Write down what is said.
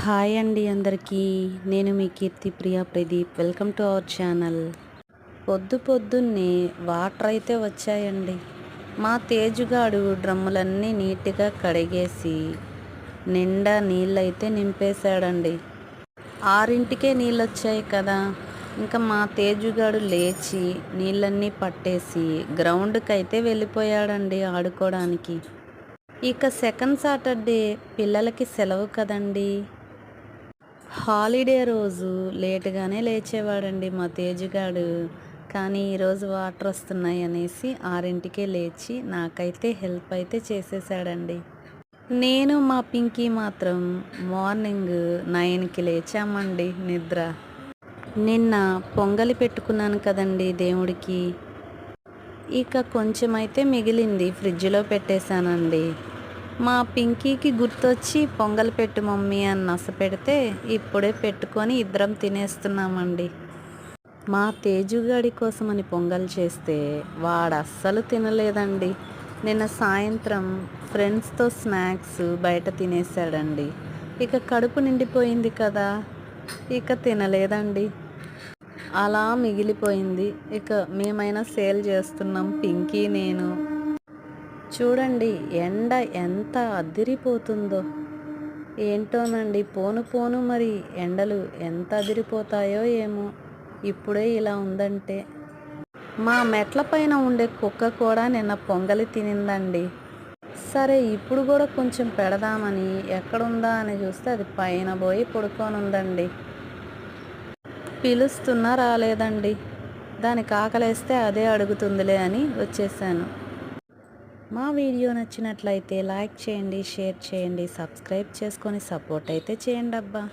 Hi అండి అందరికీ. నేను మీ Keerthipriya Pradeep. Welcome to our channel. పొద్దున్నే వాటర్ అయితే వచ్చాయండి. మా తేజుగాడు డ్రమ్ములన్నీ నీట్గా కడిగేసి నిండా నీళ్ళైతే నింపేశాడండి. 6కే నీళ్ళు వచ్చాయి కదా. ఇంకా మా తేజుగాడు లేచి నీళ్ళన్నీ పట్టేసి గ్రౌండ్కి అయితే వెళ్ళిపోయాడండి ఆడుకోవడానికి. ఇక సెకండ్ సాటర్డే పిల్లలకి సెలవు కదండి. హాలిడే రోజు లేటుగానే లేచేవాడండి మా తేజుగాడు. కానీ ఈరోజు వాటర్ వస్తున్నాయి అనేసి 6కే లేచి నాకైతే హెల్ప్ అయితే చేసేసాడండి. నేను మా పింకీ మాత్రం మార్నింగ్ 9కి లేచామండి నిద్ర. నిన్న పొంగలి పెట్టుకున్నాను కదండి దేవుడికి. ఇక కొంచెం అయితే మిగిలింది, ఫ్రిడ్జ్లో పెట్టేశానండి. మా పింకీకి గుర్తొచ్చి పొంగల్ పెట్టు మమ్మీ అని నసపెడితే ఇప్పుడే పెట్టుకొని ఇద్దరం తినేస్తున్నామండి. మా తేజుగాడి కోసమని పొంగల్ చేస్తే వాడు అస్సలు తినలేదండి. నిన్న సాయంత్రం ఫ్రెండ్స్తో స్నాక్స్ బయట తినేసాడండి. ఇక కడుపు నిండిపోయింది కదా, ఇక తినలేదండి. అలా మిగిలిపోయింది. ఇక మేమైనా సేల్ చేస్తున్నాం పింకీ నేను. చూడండి ఎండ ఎంత అదిరిపోతుందో. ఏంటోనండి, పోను పోను మరి ఎండలు ఎంత అదిరిపోతాయో ఏమో. ఇప్పుడే ఇలా ఉందంటే. మా మెట్ల పైన ఉండే కుక్క కూడా నిన్న పొంగలి తినిందండి. సరే ఇప్పుడు కూడా కొంచెం పెడదామని ఎక్కడుందా అని చూస్తే అది పైన పోయి పడుకొని ఉందండి. పిలుస్తున్నా రాలేదండి. దానికి ఆకలేస్తే అదే అడుగుతుందిలే అని వచ్చేసాను. మా వీడియో నచ్చినట్లయితే లైక్ చేయండి, షేర్ చేయండి, సబ్స్క్రైబ్ చేసుకొని సపోర్ట్ అయితే చేయండి అబ్బా.